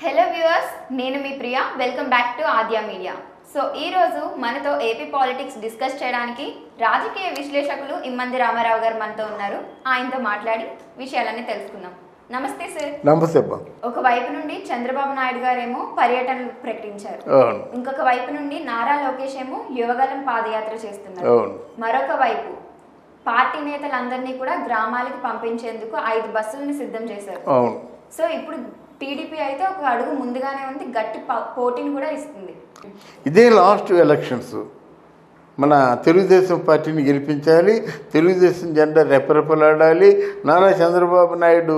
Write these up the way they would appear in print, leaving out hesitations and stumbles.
Hello viewers, నేను మీ ప్రియా. Welcome back to Aadya media. So ఈరోజు మనతో ఏపీ పాలిటిక్స్ డిస్కస్ చేయడానికి రాజకీయ విశ్లేషకులు ఇమ్మంది రామారావు గారు మనతో ఉన్నారు. ఆయనతో మాట్లాడి విషయాలన్నీ తెలుసుకుందాం. నమస్తే సార్. నమస్తే. ఒక వైపు నుండి చంద్రబాబు నాయుడు గారేమో పర్యటనలు ప్రకటించారు, ఇంకొక వైపు నుండి నారా లోకేష్ ఏమో యువగలం పాదయాత్ర చేస్తున్నారు. మరొక వైపు పార్టీ నేతలందరినీ కూడా గ్రామాలకు పంపించేందుకు 5 బస్సులను సిద్ధం చేశారు. సో ఇప్పుడు టీడీపీ అయితే ఒక అడుగు ముందుగానే ఉంది, గట్టి పోటీని కూడా ఇస్తుంది. ఇదే లాస్ట్ ఎలక్షన్స్. మన తెలుగుదేశం పార్టీని గెలిపించాలి, తెలుగుదేశం జెండా రెపరెపలాడాలి, నారా చంద్రబాబు నాయుడు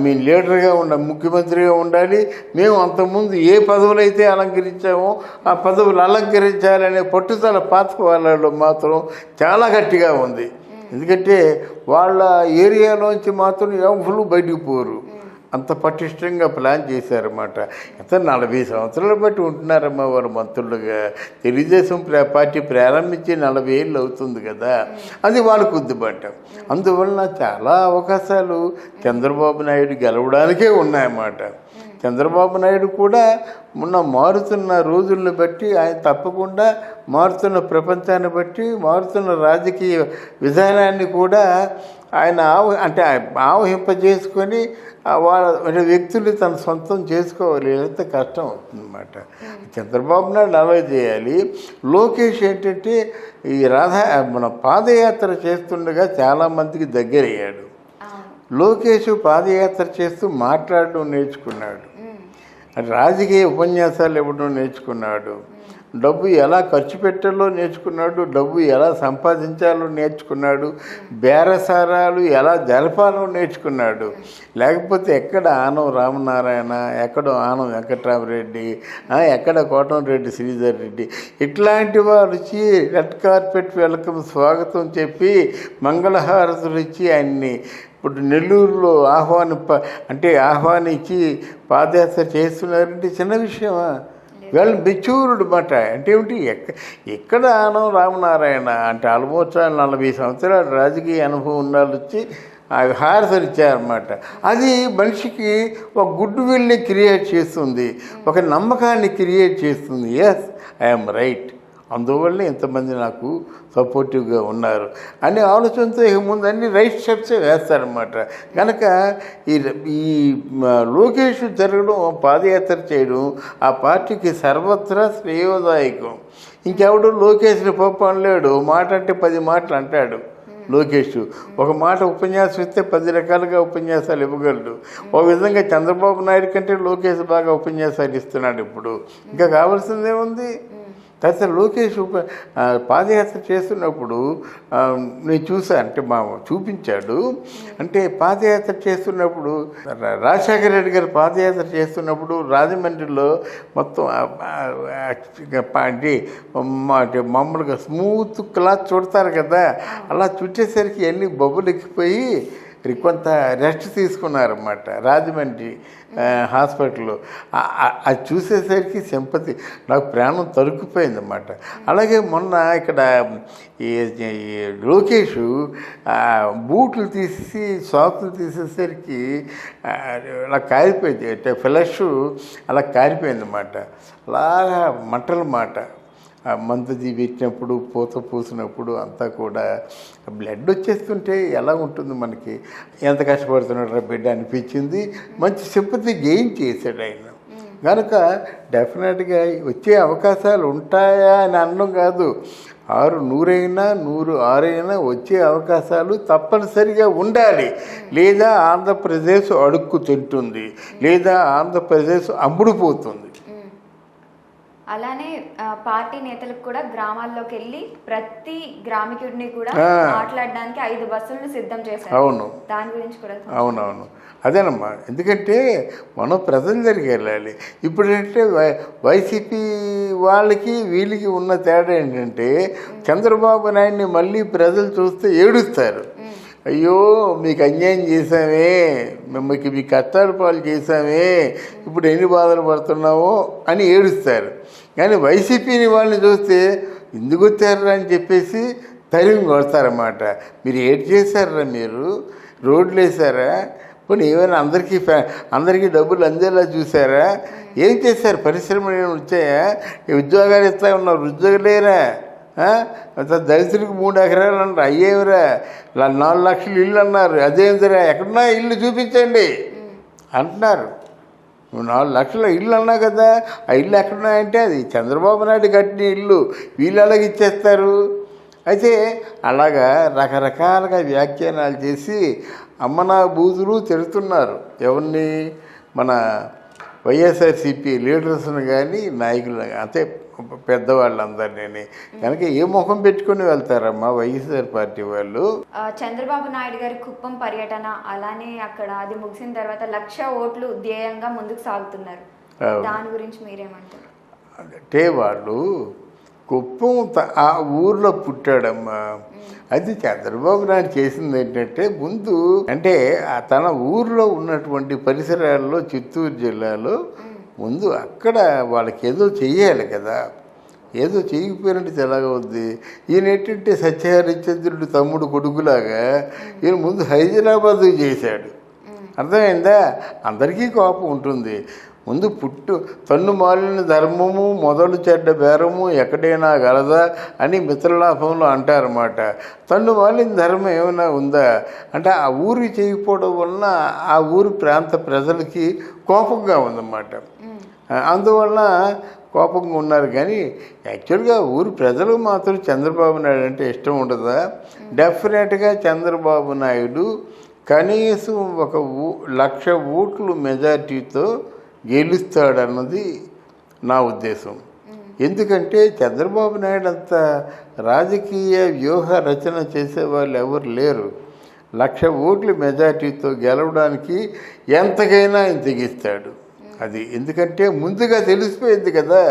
మీ లీడర్గా ముఖ్యమంత్రిగా ఉండాలి. మేము అంతకుముందు ఏ పదవులు అయితే అలంకరించామో ఆ పదవులు అలంకరించాలనే పట్టుదల పాత వాళ్ళలో మాత్రం చాలా గట్టిగా ఉంది. ఎందుకంటే వాళ్ళ ఏరియాలోంచి మాత్రం ఎవరు బయటికి పోరు, అంత పటిష్టంగా ప్లాన్ చేశారన్నమాట. ఎంత 40 సంవత్సరాలు బట్టి ఉంటున్నారమ్మా వారు మంత్రులుగా. తెలుగుదేశం పార్టీ ప్రారంభించి 40 ఏళ్ళు అవుతుంది కదా, అది వాళ్ళకు ఉద్దుబాట. అందువలన చాలా అవకాశాలు చంద్రబాబు నాయుడు గెలవడానికే ఉన్నాయన్నమాట. చంద్రబాబు నాయుడు కూడా మొన్న మారుతున్న రోజులను బట్టి ఆయన తప్పకుండా మారుతున్న ప్రపంచాన్ని బట్టి మారుతున్న రాజకీయ విధానాన్ని కూడా ఆయన ఆవహింపజేసుకొని వాళ్ళ వ్యక్తులు తన సొంతం చేసుకోవాలి. ఎంత కష్టం అవుతుందన్నమాట. చంద్రబాబు నాయుడు అలా చేయాలి. లోకేష్ ఏంటంటే ఈ మన పాదయాత్ర చేస్తుండగా చాలామందికి దగ్గరయ్యాడు. లోకేష్ పాదయాత్ర చేస్తూ మాట్లాడడం నేర్చుకున్నాడు, రాజకీయ ఉపన్యాసాలు ఇవ్వడం నేర్చుకున్నాడు, డబ్బు ఎలా ఖర్చు పెట్టాలో నేర్చుకున్నాడు, డబ్బు ఎలా సంపాదించాలో నేర్చుకున్నాడు, బేరసారాలు ఎలా జరపాలో నేర్చుకున్నాడు. లేకపోతే ఎక్కడ ఆనం రామనారాయణ, ఎక్కడో ఆనం వెంకట్రామరెడ్డి, ఎక్కడ కోటంరెడ్డి శ్రీధర్ రెడ్డి ఇట్లాంటి వారు వచ్చి రెడ్ కార్పెట్ వెల్కమ్ స్వాగతం చెప్పి మంగళహారతులు ఇచ్చి ఆయన్ని ఇప్పుడు నెల్లూరులో ఆహ్వానించి పాదయాత్ర చేస్తున్నారంటే చిన్న విషయమా? వాళ్ళు మెచ్యూర్డ్ మాట. అంటే ఏమిటి, ఎక్కడ ఆనం రామనారాయణ అంటే ఆల్మోస్ట్ 40 సంవత్సరాల రాజకీయ అనుభవం ఉండాలి వచ్చి హారతలు ఇచ్చారన్నమాట. అది మనిషికి ఒక గుడ్ విల్ని క్రియేట్ చేస్తుంది, ఒక నమ్మకాన్ని క్రియేట్ చేస్తుంది. ఎస్, ఐఎమ్ రైట్, అందువల్ల ఇంతమంది నాకు సపోర్టివ్గా ఉన్నారు అనే ఆలోచనతో ఇక ముందు అన్ని రైట్ స్టెప్సే వేస్తారన్నమాట. కనుక ఈ లోకేష్ జరగడం, పాదయాత్ర చేయడం ఆ పార్టీకి సర్వత్రా శ్రేయోదాయకం. ఇంకెవడు లోకేష్ని పప్పు అనలేడు. మాట అంటే 10 మాటలు అంటాడు లోకేష్. ఒక మాట ఉపన్యాసం ఇస్తే 10 రకాలుగా ఉపన్యాసాలు ఇవ్వగలడు. ఒక విధంగా చంద్రబాబు నాయుడు కంటే లోకేష్ బాగా ఉపన్యాసాలు ఇస్తున్నాడు. ఇప్పుడు ఇంకా కావాల్సిందేముంది? తర్వాత లోకేష్ పాదయాత్ర చేస్తున్నప్పుడు నేను చూసా, అంటే చూపించాడు. అంటే పాదయాత్ర చేస్తున్నప్పుడు రాజశేఖర రెడ్డి గారు పాదయాత్ర చేస్తున్నప్పుడు రాజమండ్రిలో మొత్తం అంటే మామూలుగా స్మూత్ క్లాత్ చుడతారు కదా, అలా చుట్టేసరికి అన్ని బొబ్బులు ఎక్కిపోయి కొంత రెస్ట్ తీసుకున్నారన్నమాట రాజమండ్రి హాస్పిటల్లో. అది చూసేసరికి సింపతి, నాకు ప్రాణం తరుక్కుపోయిందన్నమాట. అలాగే మొన్న ఇక్కడ ఈ లోకేష్ బూట్లు తీసి సాకులు తీసేసరికి అలా కారిపోయింది, అంటే ఫ్లష్ అలా కారిపోయిందన్నమాట. అలాగా మంటల మాట. మందుది పెట్టినప్పుడు, పూత పూసినప్పుడు అంతా కూడా బ్లడ్ వచ్చేస్తుంటే ఎలా ఉంటుంది మనకి? ఎంత కష్టపడుతున్నాడు బిడ్డ అనిపించింది. మంచి సింపతి గెయిన్ చేశాడు ఆయన. కనుక డెఫినెట్గా వచ్చే అవకాశాలు ఉంటాయా అని అనడం కాదు, 100 అయినా 106 అయినా వచ్చే అవకాశాలు తప్పనిసరిగా ఉండాలి. లేదా ఆంధ్రప్రదేశ్ అడుక్కు తింటుంది, లేదా ఆంధ్రప్రదేశ్ అమ్ముడుపోతుంది. అలానే పార్టీ నేతలకు కూడా గ్రామాల్లోకి వెళ్ళి ప్రతి గ్రామికుడిని కూడా మాట్లాడడానికి 5 బస్సులను సిద్ధం చేశారు. అవును, దాని గురించి కూడా అవునవును అదేనమ్మా. ఎందుకంటే మనం ప్రజల దగ్గరికి వెళ్ళాలి. ఇప్పుడంటే వైసీపీ వాళ్ళకి వీళ్ళకి ఉన్న తేడా ఏంటంటే, చంద్రబాబు నాయుడిని మళ్ళీ ప్రజలు చూస్తే ఏడుస్తారు. అయ్యో మీకు అన్యాయం చేశామే, మిమ్మల్ని మీ కష్టాల పాలు చేశామే, ఇప్పుడు ఎన్ని బాధలు పడుతున్నావో అని ఏడుస్తారు. కానీ వైసీపీని వాళ్ళని చూస్తే ఎందుకు వచ్చారా అని చెప్పేసి తరిమి కొడతారన్నమాట. మీరు ఏడు చేశారా, మీరు రోడ్లు వేసారా, పోనీ ఏమైనా అందరికీ డబ్బులు అందేలా చూసారా? ఏం చేశారు? పరిశ్రమలు ఏమైనా వచ్చాయా? ఉద్యోగాలు ఇస్తా ఉన్నారు, ఉద్యోగులేరా? దళితులకు 3 ఎకరాలు అన్నారు, అయ్యేవిరా. 4 లక్షలు ఇల్లు అన్నారు, అదేందిరా? ఎక్కడున్నా ఇల్లు చూపించండి అంటున్నారు. నువ్వు 4 లక్షల ఇల్లు అన్నావు కదా, ఆ ఇల్లు ఎక్కడున్నాయంటే అది చంద్రబాబు నాయుడు కట్టిన ఇల్లు, వీళ్ళు అలాగే ఇచ్చేస్తారు. అయితే అలాగా రకరకాలుగా వ్యాఖ్యానాలు చేసి అమ్మనా బూతులు తిడుతున్నారు. ఎవరిని? మన వైఎస్ఆర్సీపీ లీడర్స్ని కానీ నాయకులు, అంటే పెద్దవాళ్ళందరినీ. కనుక ఏ ముఖం పెట్టుకుని వెళ్తారమ్మా వైఎస్ఆర్ పార్టీ వాళ్ళు? చంద్రబాబు నాయుడు గారి కుప్పం పర్యటన అలానే అక్కడ అది ముగిసిన తర్వాత 1,00,000 ఓట్లు ధ్యేయంగా ముందుకు సాగుతున్నారు. దాని గురించి మీరేమంటారు? అంటే వాళ్ళు కుప్పం ఆ ఊర్లో పుట్టాడమ్మా. అది చంద్రబాబు నాయుడు చేసింది ఏంటంటే, ముందు అంటే తన ఊర్లో ఉన్నటువంటి పరిసరాల్లో చిత్తూరు జిల్లాలో ముందు అక్కడ వాళ్ళకి ఏదో చెయ్యాలి కదా. ఏదో చేయకపోయినట్టు ఎలాగవుద్ది? ఈయన ఏంటంటే సత్యహరిశ్చంద్రుడు తమ్ముడు కొడుకులాగా ఈయన ముందు హైదరాబాద్ చేశాడు. అర్థమైందా? అందరికీ కోపం ఉంటుంది. ముందు తన్ను మాలిన ధర్మము మొదలు చెడ్డ బేరము ఎక్కడైనా గలదా అని మిత్రలాభంలో అంటారన్నమాట. తన్ను మాలిన ధర్మం ఏమైనా ఉందా అంటే ఆ ఊరికి చేయకపోవడం వలన ఆ ఊరి ప్రాంత ప్రజలకి కోపంగా ఉందన్నమాట. అందువలన కోపంగా ఉన్నారు. కానీ యాక్చువల్గా ఊరి ప్రజలు మాత్రం చంద్రబాబు నాయుడు అంటే ఇష్టం ఉండదా? డెఫినెట్గా చంద్రబాబు నాయుడు కనీసం 1,00,000 ఓట్లు మెజార్టీతో గెలుస్తాడన్నది నా ఉద్దేశం. ఎందుకంటే చంద్రబాబు నాయుడు అంత రాజకీయ వ్యూహ రచన చేసేవాళ్ళు ఎవరు లేరు. 1,00,000 ఓట్ల మెజార్టీతో గెలవడానికి ఎంతకైనా తెగిస్తాడు. అది ఎందుకంటే ముందుగా తెలిసిపోయింది కదా,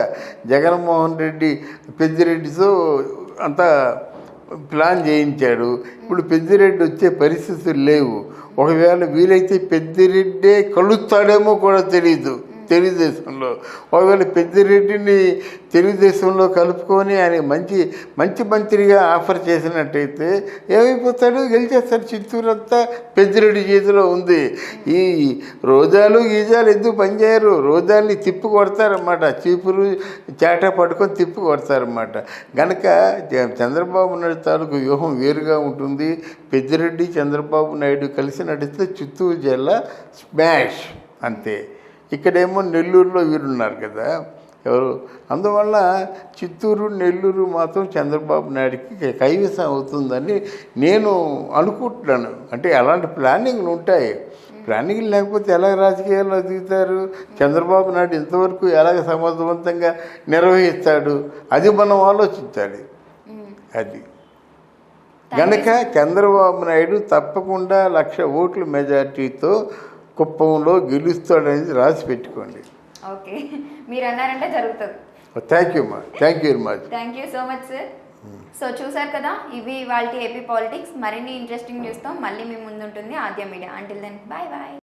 జగన్మోహన్ రెడ్డి పెద్దిరెడ్డితో అంతా ప్లాన్ చేయించాడు. ఇప్పుడు పెద్దిరెడ్డి వచ్చే పరిస్థితులు లేవు. ఒకవేళ వీలైతే పెద్దిరెడ్డే కలుస్తాడేమో కూడా తెలియదు తెలుగుదేశంలో. ఒకవేళ పెద్దిరెడ్డిని తెలుగుదేశంలో కలుపుకొని ఆయన మంచి మంత్రిగా ఆఫర్ చేసినట్టయితే ఏమైపోతాడు? గెలిచేస్తాడు. చిత్తూరు అంతా పెద్దిరెడ్డి చేతిలో ఉంది. ఈ రోజాలు గీజాలు ఎందుకు పనిచేయరు? రోజాల్ని తిప్పు కొడతారన్నమాట, చీపురు చాట పట్టుకొని తిప్పు కొడతారన్నమాట. కనుక చంద్రబాబు నాయుడు తాలూకు వ్యూహం వేరుగా ఉంటుంది. పెద్దిరెడ్డి చంద్రబాబు నాయుడు కలిసి నడిస్తే చిత్తూరు జిల్లా స్మాష్ అంతే. ఇక్కడేమో నెల్లూరులో వీరున్నారు కదా ఎవరు. అందువల్ల చిత్తూరు నెల్లూరు మాత్రం చంద్రబాబు నాయుడికి కైవసం అవుతుందని నేను అనుకుంటున్నాను. అంటే అలాంటి ప్లానింగ్లు ఉంటాయి. ప్లానింగ్ లేకపోతే ఎలాగ రాజకీయాల్లో దిగుతారు? చంద్రబాబు నాయుడు ఇంతవరకు ఎలాగ సమర్థవంతంగా నిర్వహిస్తాడు? అది మనం ఆలోచించాలి. అది కనుక చంద్రబాబు నాయుడు తప్పకుండా 1,00,000 ఓట్ల మెజార్టీతో కుప్పంలో గెలుస్తాడనేది రాసి పెట్టుకోండి. ఓకే, మీరు అన్నారంటే జరుగుతుంది. థ్యాంక్ యూ అమ్మా. Thank you very much. Thank you so much sir. So చూసారు కదా, ఇవి ఇవాళ ఏపీ పాలిటిక్స్. మరిన్ని ఇంట్రెస్టింగ్ న్యూస్తో మళ్ళీ మీ ముందు ఉంటుంది Aadya media. Until then bye bye.